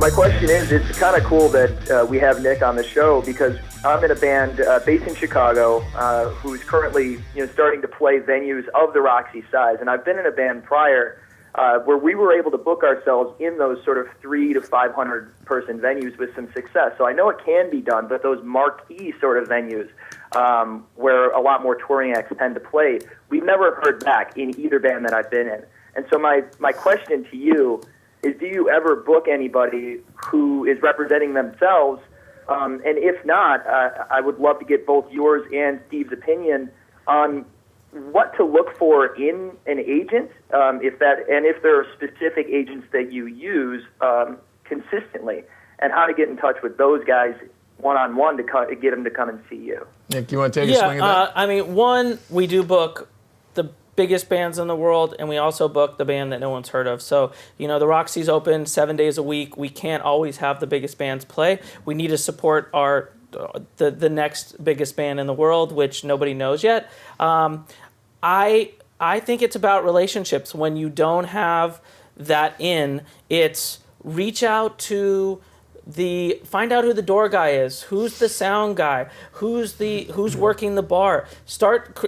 my question is, it's kind of cool that we have Nic on the show, because I'm in a band based in Chicago who's currently starting to play venues of the Roxy size. And I've been in a band prior where we were able to book ourselves in those sort of 300 to 500 person venues with some success. So I know it can be done, but those marquee sort of venues where a lot more touring acts tend to play, we've never heard back in either band that I've been in. And so my question to you is, do you ever book anybody who is representing themselves? And if not, I would love to get both yours and Steve's opinion on what to look for in an agent, if there are specific agents that you use consistently, and how to get in touch with those guys one-on-one to get them to come and see you. Nick, you want to take a swing at that? I mean, one, we do book the biggest bands in the world, and we also book the band that no one's heard of. So, the Roxy's open 7 days a week. We can't always have the biggest bands play. We need to support the next biggest band in the world, which nobody knows yet. I think it's about relationships. When you don't have that it's reach out to find out who the door guy is, who's the sound guy, who's working the bar.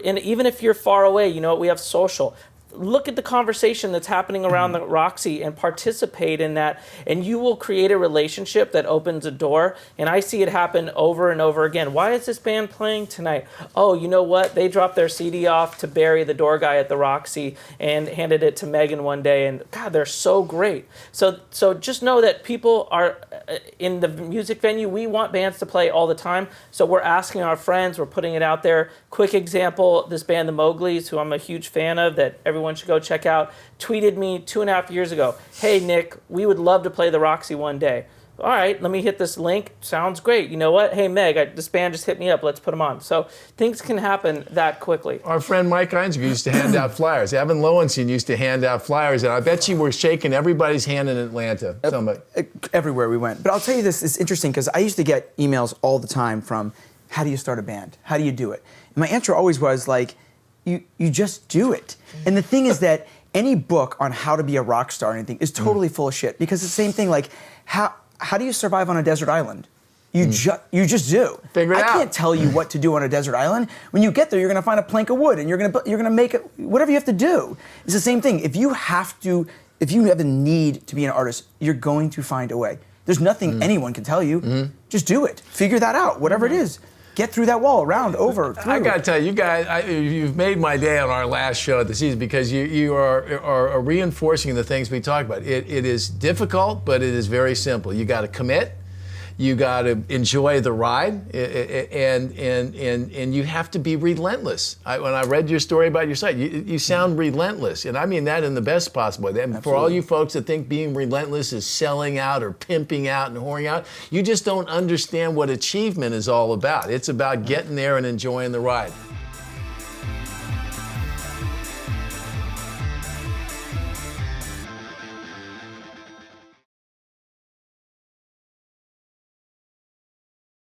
And even if you're far away, we have social. Look at the conversation that's happening around the Roxy and participate in that, and you will create a relationship that opens a door. And I see it happen over and over again. Why is this band playing tonight? Oh, you know what? They dropped their CD off to Barry, the door guy at the Roxy, and handed it to Megan one day. And God, they're so great. So just know that people are in the music venue. We want bands to play all the time. So we're asking our friends. We're putting it out there. Quick example: this band, the Mowglis, who I'm a huge fan of, that everyone should go check out, tweeted me 2.5 years ago, "Hey Nick, we would love to play the Roxy one day." All right, let me hit this link. Sounds great. You know what? Hey Meg, this band just hit me up. Let's put them on. So things can happen that quickly. Our friend Mike Einziger used to hand out flyers. Evan Lowenstein used to hand out flyers, and I bet you were shaking everybody's hand in Atlanta. Everywhere we went. But I'll tell you this, it's interesting, because I used to get emails all the time from, how do you start a band? How do you do it? And my answer always was like, you just do it. And the thing is that any book on how to be a rock star or anything is totally full of shit, because it's the same thing, like, how do you survive on a desert island? You just do. Figure it out. I can't tell you what to do on a desert island. When you get there, you're going to find a plank of wood, and you're going to make it, whatever you have to do. It's the same thing. If you have a need to be an artist, you're going to find a way. There's nothing anyone can tell you. Just do it. Figure that out, whatever it is. Get through that wall, around, over, through. I got to tell you, guys, you've made my day on our last show of the season, because you are reinforcing the things we talked about. It is difficult, but it is very simple. You got to commit. You got to enjoy the ride, and you have to be relentless. When I read your story about your site, you sound relentless, and I mean that in the best possible way. And for all you folks that think being relentless is selling out or pimping out and whoring out, you just don't understand what achievement is all about. It's about getting there and enjoying the ride.